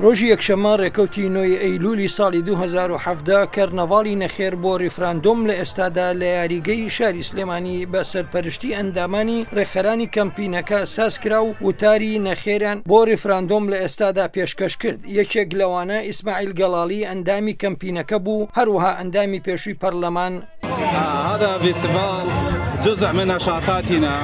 ڕۆژی یەکشەممە ڕێکەوتی 9 ئەیلولی ساڵی 2017 کەرنەڤاڵی نەخێر بۆ ڕیفراندۆم لە ئێستادا لە یاریگەی شاری سلێمانی بە سەرپەرشتی ئەندامانی ڕێکخەرانی کەمپینەکە سازکرا و وتاری نەخێران بۆ ڕیفراندۆم لە ئێستادا پێشکەش کرد. یەکێک لەوانە ئیسماعیل گەڵاڵی ئەندامی کەمپینەکە بوو، هەروەها ئەندامی پێشووی پەرلەمان. هذا فيستيفال جزء من نشاطاتنا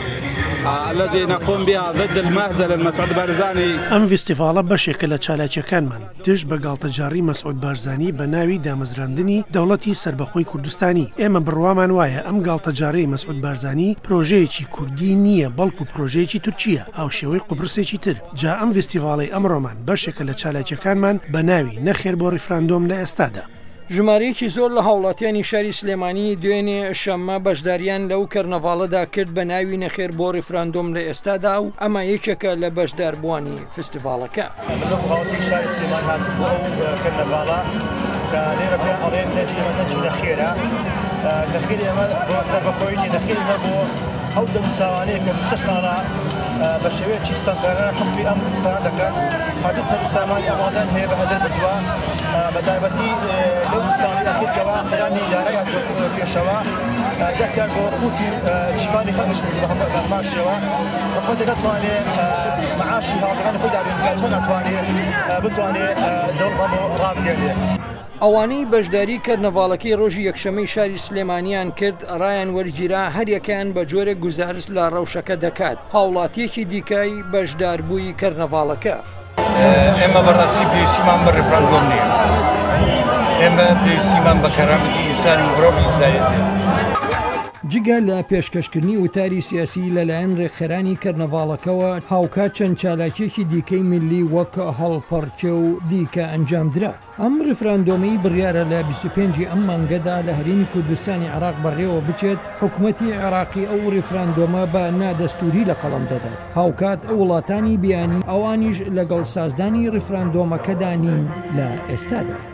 الذي نقوم بها ضد المهزلة مسعود بارزاني. ئەم فیستیڤاڵە بەشێکە لە چالاکیەکانمان دژ بە گاڵتەجاری مەسعود بارزانی بە ناوی دامەزراندنی دەوڵەتی سربەخۆی کوردستانی. ئێمە بڕوامان وایە ئەم گاڵتەجارەی مەسعود بارزانی پرۆژەیەکی کوردی نییە، بەڵکو پرۆژەیەکی تورکیە، هاوشێوەی قوبرسێکی تر. جا ئەم فیستیڤاڵی ئەمڕۆمان بەشێکە لە چالاکیەکانمان بە ناوی نەخێر بۆ ڕیفراندۆم لە ئێستادا. ژمارەیەکی زۆر لە هاوڵاتیانی شاری سلێمانی دوێنێ شەممە بەشداریان لەو کەرنەڤاڵەدا کرد بە ناوی نەخێر بۆ ڕیفراندۆم لە ئێستادا و ئەمە یەکێکە لە بەشداربووانی فستیڤاڵەکە. هاوڵاتی شاری سلێمان هاتوو بۆ ئەو کەرنەڤاڵە کە لێرە پێیان ئەڵێن نەجی ئەمە نەجی نەخێرە. نەخێری ئەمە بۆ سەربەخۆیی نەخێری ئەمە بۆ ئەو دەموچاوانەیە کە 6 ساڵە بە شێوەیەکی ستەمکارانە حکمی ئەم کوردستانە دەکەن. پارتی سەرسامانی ئەمادان هەیە بە هەدەر بردووە بە تایبەتی لەو ساڵی ئەخیرکەوە قەرانی ئیدارەیان پێشەوە دەستیان بۆ قوت و جیفانی خەڵکیش بردووە بە هەمان شێوە. حکومەتێک ناتوانێت مەعاشی هاوڵاتیانی خۆی دابێت بکات، چۆن ناتوانێت بتوانێت دەوڵەت بەمەوە ڕابگەێنێت. ئەوانەی بەشداری کەرنەڤاڵەکەی ڕۆژی یەکشەمەی شاری سلێمانیان کرد ڕایان وەرگیرا هەریەکەیان بە جۆرێک گوزارش لە ڕەوشەکە دەکات. هاوڵاتیەکی دیکەی بەشداربووی کەرنەڤاڵەکە. ئێمە بەڕاستی پێویستیمان بە ڕیفراندۆم نییە. ئێمە پێویستیمان بە کەرامەتی ئینسانی مرۆڤی ئینسانیەتێت. جگە لە پێشکەشکردنی وتاری سیاسی لەلایەن ڕێکخەرانی کەرنەڤاڵەکەوە هاوکات چەند چالاکیێکی دیکەی ملی وەک هەڵپەرچێ و دیکە ئەنجامدرا. ئەم ڕیفراندۆمی بڕیارە لە 25 ئەم مانگەدا لە هەرێمی کوردستانی عێراق بەڕێوە بچێت. حکوومەتی عێراقی ئەو ڕیفراندۆمە بە نادەستوری لە قەڵەم دەدات. هاوکات ئەو وڵاتانی بیانی ئەوانیش لەگەڵ سازدانی ڕیفراندۆمەکەدا نین لە ئێستادا.